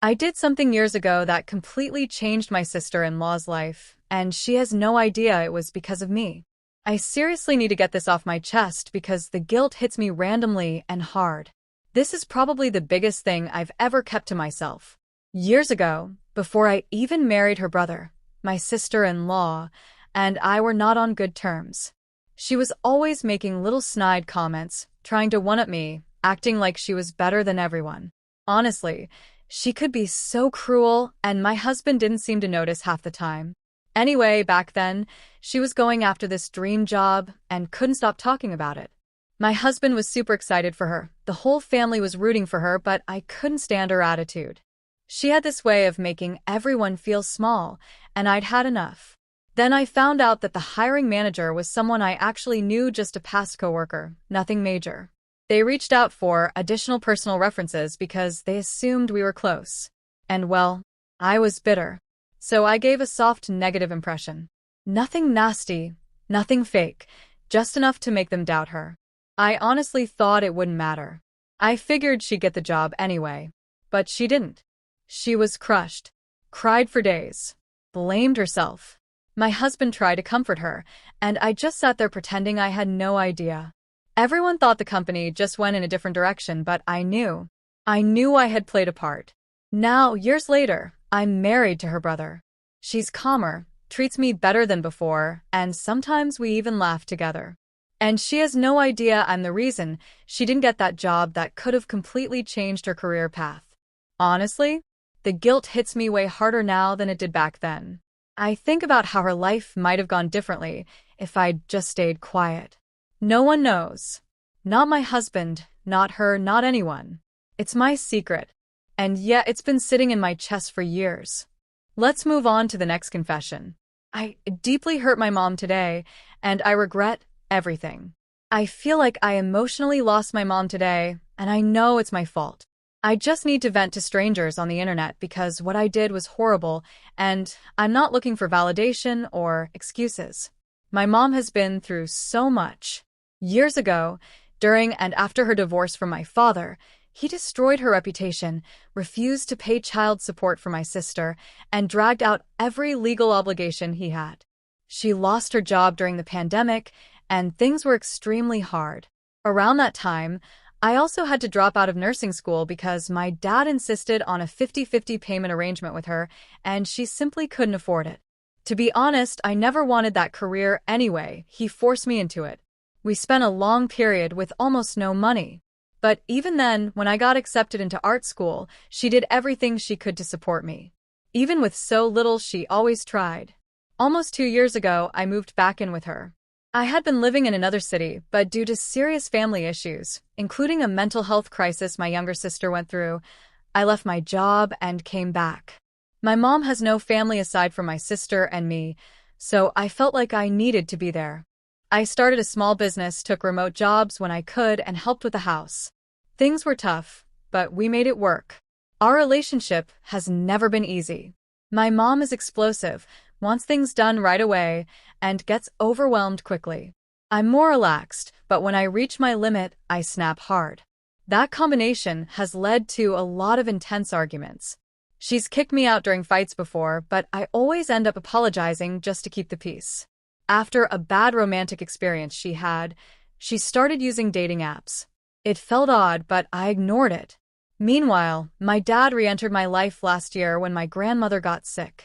I did something years ago that completely changed my sister-in-law's life, and she has no idea it was because of me. I seriously need to get this off my chest because the guilt hits me randomly and hard. This is probably the biggest thing I've ever kept to myself. Years ago, before I even married her brother, my sister-in-law and I were not on good terms. She was always making little snide comments, trying to one-up me, acting like she was better than everyone. Honestly, she could be so cruel, and my husband didn't seem to notice half the time. Anyway, back then, she was going after this dream job and couldn't stop talking about it. My husband was super excited for her. The whole family was rooting for her, but I couldn't stand her attitude. She had this way of making everyone feel small, and I'd had enough. Then I found out that the hiring manager was someone I actually knew, just a past coworker, nothing major. They reached out for additional personal references because they assumed we were close. And well, I was bitter. So I gave a soft negative impression. Nothing nasty, nothing fake, just enough to make them doubt her. I honestly thought it wouldn't matter. I figured she'd get the job anyway. But she didn't. She was crushed, cried for days, blamed herself. My husband tried to comfort her, and I just sat there pretending I had no idea. Everyone thought the company just went in a different direction, but I knew. I had played a part. Now, years later, I'm married to her brother. She's calmer, treats me better than before, and sometimes we even laugh together. And she has no idea I'm the reason she didn't get that job that could have completely changed her career path. Honestly, the guilt hits me way harder now than it did back then. I think about how her life might have gone differently if I'd just stayed quiet. No one knows. Not my husband, not her, not anyone. It's my secret. And yet it's been sitting in my chest for years. Let's move on to the next confession. I deeply hurt my mom today, and I regret everything. I feel like I emotionally lost my mom today, and I know it's my fault. I just need to vent to strangers on the internet because what I did was horrible, and I'm not looking for validation or excuses. My mom has been through so much. Years ago, during and after her divorce from my father, he destroyed her reputation, refused to pay child support for my sister, and dragged out every legal obligation he had. She lost her job during the pandemic, and things were extremely hard. Around that time, I also had to drop out of nursing school because my dad insisted on a 50-50 payment arrangement with her, and she simply couldn't afford it. To be honest, I never wanted that career anyway. He forced me into it. We spent a long period with almost no money. But even then, when I got accepted into art school, she did everything she could to support me. Even with so little, she always tried. Almost 2 years ago, I moved back in with her. I had been living in another city, but due to serious family issues, including a mental health crisis my younger sister went through, I left my job and came back. My mom has no family aside from my sister and me, so I felt like I needed to be there. I started a small business, took remote jobs when I could, and helped with the house. Things were tough, but we made it work. Our relationship has never been easy. My mom is explosive, wants things done right away, and gets overwhelmed quickly. I'm more relaxed, but when I reach my limit, I snap hard. That combination has led to a lot of intense arguments. She's kicked me out during fights before, but I always end up apologizing just to keep the peace. After a bad romantic experience she had, she started using dating apps. It felt odd, but I ignored it. Meanwhile, my dad re-entered my life last year when my grandmother got sick.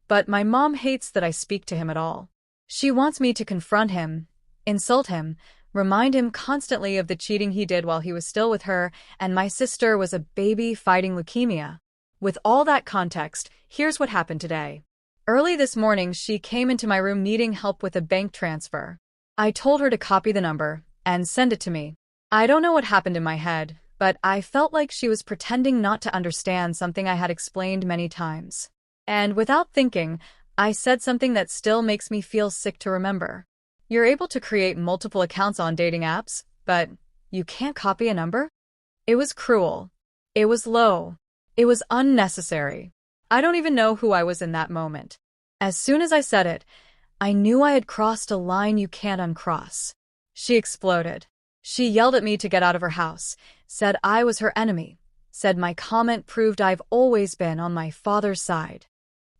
But my mom hates that I speak to him at all. She wants me to confront him, insult him, remind him constantly of the cheating he did while he was still with her, and my sister was a baby fighting leukemia. With all that context, here's what happened today. Early this morning, she came into my room needing help with a bank transfer. I told her to copy the number and send it to me. I don't know what happened in my head, but I felt like she was pretending not to understand something I had explained many times. And without thinking, I said something that still makes me feel sick to remember. You're able to create multiple accounts on dating apps, but you can't copy a number? It was cruel. It was low. It was unnecessary. I don't even know who I was in that moment. As soon as I said it, I knew I had crossed a line you can't uncross. She exploded. She yelled at me to get out of her house, said I was her enemy, said my comment proved I've always been on my father's side.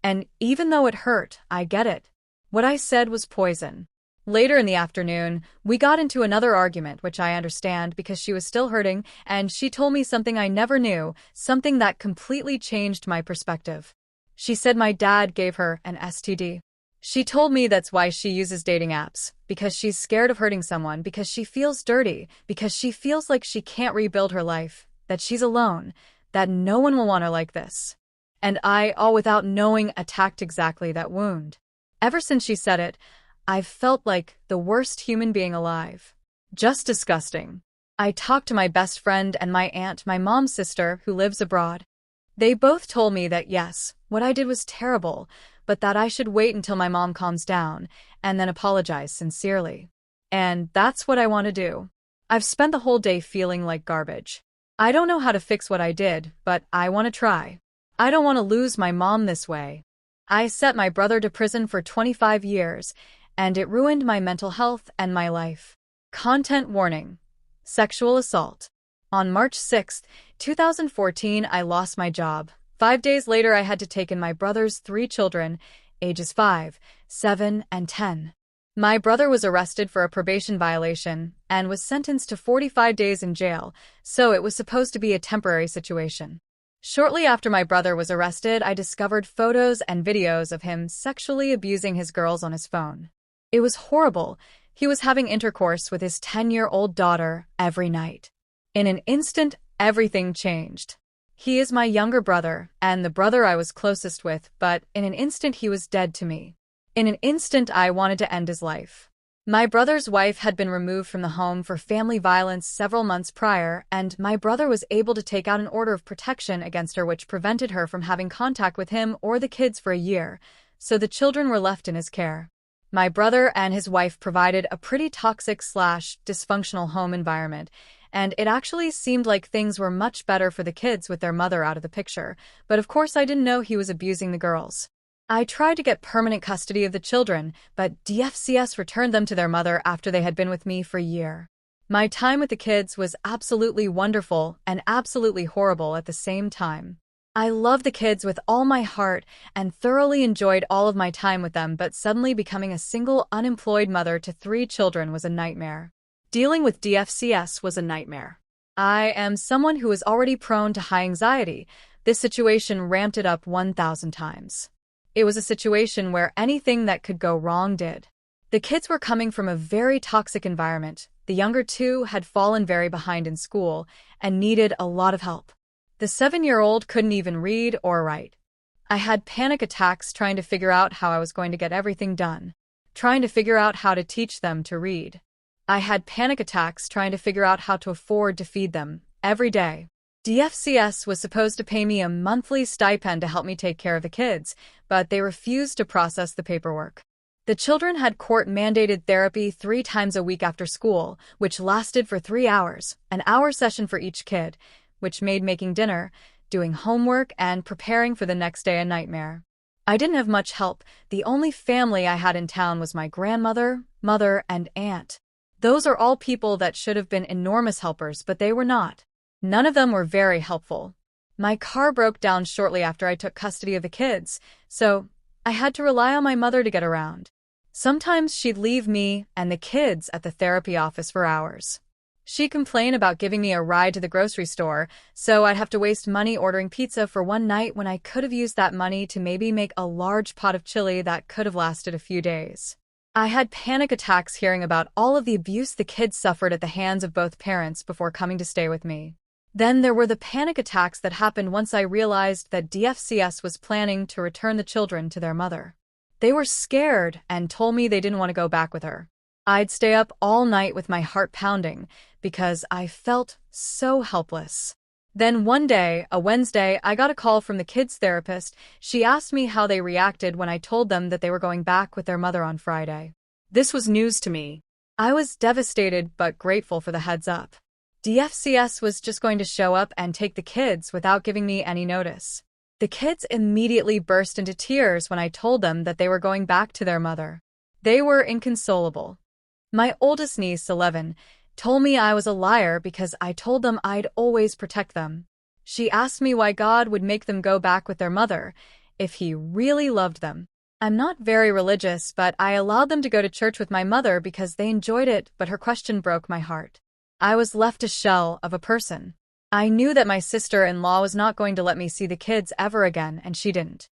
And even though it hurt, I get it. What I said was poison. Later in the afternoon, we got into another argument, which I understand because she was still hurting, and she told me something I never knew, something that completely changed my perspective. She said my dad gave her an STD. She told me that's why she uses dating apps, because she's scared of hurting someone, because she feels dirty, because she feels like she can't rebuild her life, that she's alone, that no one will want her like this. And I, all without knowing, attacked exactly that wound. Ever since she said it, I've felt like the worst human being alive. Just disgusting. I talked to my best friend and my aunt, my mom's sister, who lives abroad. They both told me that yes, what I did was terrible, but that I should wait until my mom calms down and then apologize sincerely. And that's what I want to do. I've spent the whole day feeling like garbage. I don't know how to fix what I did, but I want to try. I don't want to lose my mom this way. I sent my brother to prison for 25 years, and it ruined my mental health and my life. Content warning. Sexual assault. On March 6, 2014, I lost my job. 5 days later, I had to take in my brother's 3 children, ages 5, 7, and 10. My brother was arrested for a probation violation and was sentenced to 45 days in jail, so it was supposed to be a temporary situation. Shortly after my brother was arrested, I discovered photos and videos of him sexually abusing his girls on his phone. It was horrible. He was having intercourse with his 10-year-old daughter every night. In an instant, everything changed. He is my younger brother, and the brother I was closest with, but in an instant he was dead to me. In an instant, I wanted to end his life. My brother's wife had been removed from the home for family violence several months prior, and my brother was able to take out an order of protection against her which prevented her from having contact with him or the kids for a year, so the children were left in his care. My brother and his wife provided a pretty toxic/dysfunctional home environment, and it actually seemed like things were much better for the kids with their mother out of the picture, but of course I didn't know he was abusing the girls. I tried to get permanent custody of the children, but DFCS returned them to their mother after they had been with me for a year. My time with the kids was absolutely wonderful and absolutely horrible at the same time. I love the kids with all my heart and thoroughly enjoyed all of my time with them, but suddenly becoming a single, unemployed mother to 3 children was a nightmare. Dealing with DFCS was a nightmare. I am someone who is already prone to high anxiety. This situation ramped it up 1,000 times. It was a situation where anything that could go wrong did. The kids were coming from a very toxic environment. The younger 2 had fallen very behind in school and needed a lot of help. The 7-year-old couldn't even read or write. I had panic attacks trying to figure out how I was going to get everything done, trying to figure out how to teach them to read. I had panic attacks trying to figure out how to afford to feed them every day. DFCS was supposed to pay me a monthly stipend to help me take care of the kids, but they refused to process the paperwork. The children had court-mandated therapy 3 times a week after school, which lasted for 3 hours, an hour session for each kid, which made making dinner, doing homework, and preparing for the next day a nightmare. I didn't have much help. The only family I had in town was my grandmother, mother, and aunt. Those are all people that should have been enormous helpers, but they were not. None of them were very helpful. My car broke down shortly after I took custody of the kids, so I had to rely on my mother to get around. Sometimes she'd leave me and the kids at the therapy office for hours. She'd complain about giving me a ride to the grocery store, so I'd have to waste money ordering pizza for one night when I could have used that money to maybe make a large pot of chili that could have lasted a few days. I had panic attacks hearing about all of the abuse the kids suffered at the hands of both parents before coming to stay with me. Then there were the panic attacks that happened once I realized that DFCS was planning to return the children to their mother. They were scared and told me they didn't want to go back with her. I'd stay up all night with my heart pounding because I felt so helpless. Then one day, a Wednesday, I got a call from the kids' therapist. She asked me how they reacted when I told them that they were going back with their mother on Friday. This was news to me. I was devastated but grateful for the heads up. DFCS was just going to show up and take the kids without giving me any notice. The kids immediately burst into tears when I told them that they were going back to their mother. They were inconsolable. My oldest niece, 11, told me I was a liar because I told them I'd always protect them. She asked me why God would make them go back with their mother if he really loved them. I'm not very religious, but I allowed them to go to church with my mother because they enjoyed it, but her question broke my heart. I was left a shell of a person. I knew that my sister-in-law was not going to let me see the kids ever again, and she didn't.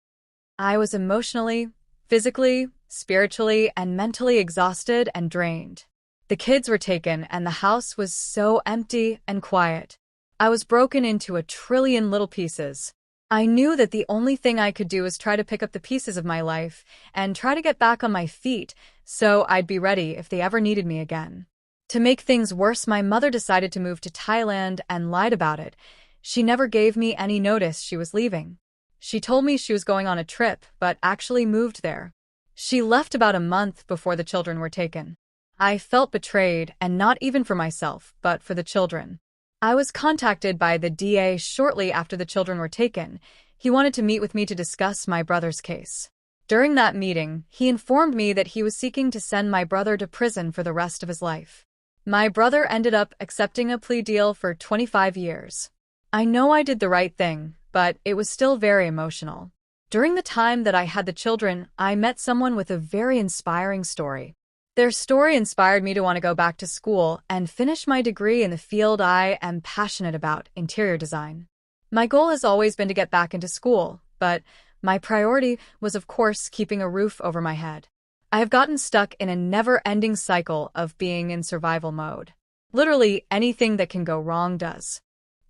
I was emotionally, physically, spiritually, and mentally exhausted and drained. The kids were taken, and the house was so empty and quiet. I was broken into a trillion little pieces. I knew that the only thing I could do was try to pick up the pieces of my life and try to get back on my feet so I'd be ready if they ever needed me again. To make things worse, my mother decided to move to Thailand and lied about it. She never gave me any notice she was leaving. She told me she was going on a trip, but actually moved there. She left about a month before the children were taken. I felt betrayed, and not even for myself, but for the children. I was contacted by the DA shortly after the children were taken. He wanted to meet with me to discuss my brother's case. During that meeting, he informed me that he was seeking to send my brother to prison for the rest of his life. My brother ended up accepting a plea deal for 25 years. I know I did the right thing, but it was still very emotional. During the time that I had the children, I met someone with a very inspiring story. Their story inspired me to want to go back to school and finish my degree in the field I am passionate about, interior design. My goal has always been to get back into school, but my priority was, of course, keeping a roof over my head. I have gotten stuck in a never-ending cycle of being in survival mode. Literally anything that can go wrong does.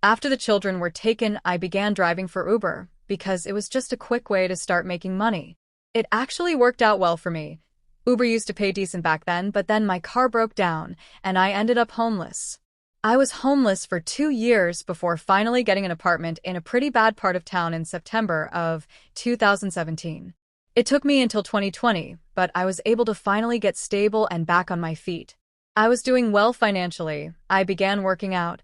After the children were taken, I began driving for Uber because it was just a quick way to start making money. It actually worked out well for me. Uber used to pay decent back then, but then my car broke down, and I ended up homeless. I was homeless for 2 years before finally getting an apartment in a pretty bad part of town in September of 2017. It took me until 2020, but I was able to finally get stable and back on my feet. I was doing well financially. I began working out,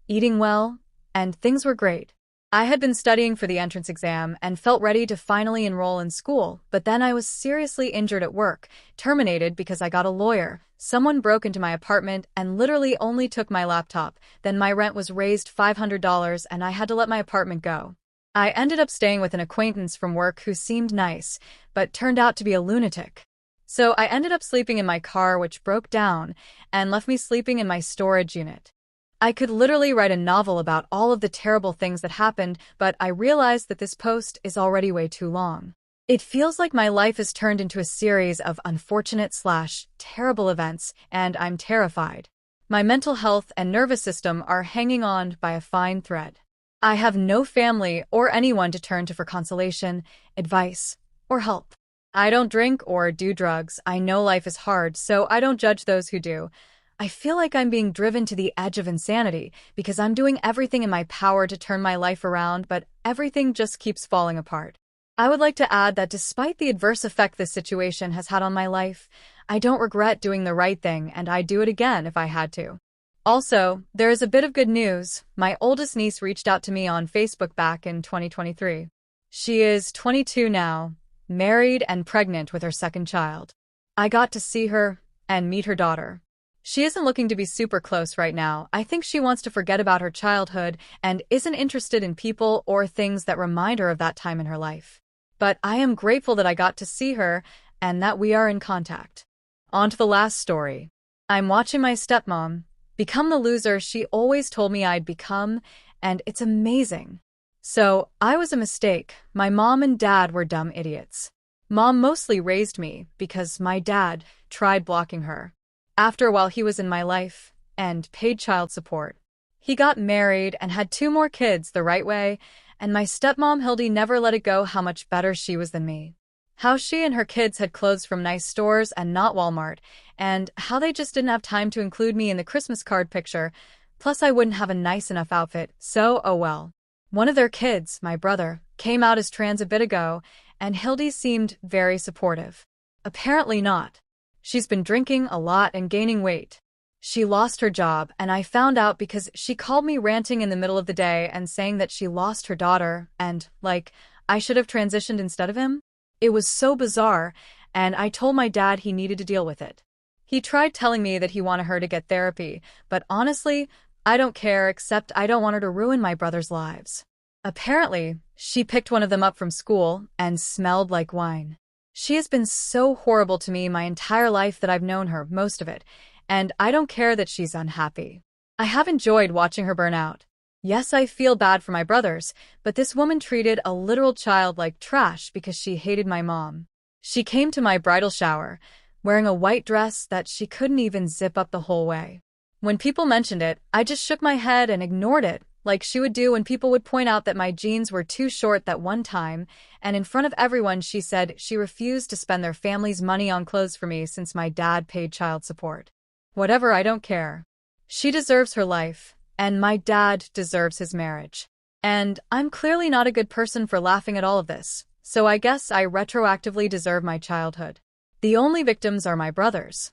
eating well, and things were great. I had been studying for the entrance exam and felt ready to finally enroll in school, but then I was seriously injured at work, terminated because I got a lawyer. Someone broke into my apartment and literally only took my laptop. Then my rent was raised $500 and I had to let my apartment go. I ended up staying with an acquaintance from work who seemed nice, but turned out to be a lunatic. So I ended up sleeping in my car, which broke down, and left me sleeping in my storage unit. I could literally write a novel about all of the terrible things that happened, but I realized that this post is already way too long. It feels like my life has turned into a series of unfortunate/terrible events, and I'm terrified. My mental health and nervous system are hanging on by a fine thread. I have no family or anyone to turn to for consolation, advice, or help. I don't drink or do drugs. I know life is hard, so I don't judge those who do. I feel like I'm being driven to the edge of insanity because I'm doing everything in my power to turn my life around, but everything just keeps falling apart. I would like to add that despite the adverse effect this situation has had on my life, I don't regret doing the right thing, and I'd do it again if I had to. Also, there is a bit of good news. My oldest niece reached out to me on Facebook back in 2023. She is 22 now, married and pregnant with her second child. I got to see her and meet her daughter. She isn't looking to be super close right now. I think she wants to forget about her childhood and isn't interested in people or things that remind her of that time in her life. But I am grateful that I got to see her and that we are in contact. On to the last story. I'm watching my stepmom become the loser she always told me I'd become, and it's amazing. So, I was a mistake. My mom and dad were dumb idiots. Mom mostly raised me because my dad tried blocking her. After a while, he was in my life and paid child support. He got married and had 2 more kids the right way, and my stepmom Hildy never let it go how much better she was than me. How she and her kids had clothes from nice stores and not Walmart, and how they just didn't have time to include me in the Christmas card picture, plus I wouldn't have a nice enough outfit, so oh well. One of their kids, my brother, came out as trans a bit ago, and Hildy seemed very supportive. Apparently not. She's been drinking a lot and gaining weight. She lost her job, and I found out because she called me ranting in the middle of the day and saying that she lost her daughter and, like, I should have transitioned instead of him. It was so bizarre, and I told my dad he needed to deal with it. He tried telling me that he wanted her to get therapy, but honestly, I don't care, except I don't want her to ruin my brother's lives. Apparently, she picked one of them up from school and smelled like wine. She has been so horrible to me my entire life that I've known her, most of it, and I don't care that she's unhappy. I have enjoyed watching her burn out. Yes, I feel bad for my brothers, but this woman treated a literal child like trash because she hated my mom. She came to my bridal shower, wearing a white dress that she couldn't even zip up the whole way. When people mentioned it, I just shook my head and ignored it, like she would do when people would point out that my jeans were too short that one time, and in front of everyone she said she refused to spend their family's money on clothes for me since my dad paid child support. Whatever, I don't care. She deserves her life, and my dad deserves his marriage. And I'm clearly not a good person for laughing at all of this, so I guess I retroactively deserve my childhood. The only victims are my brothers.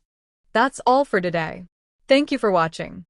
That's all for today. Thank you for watching.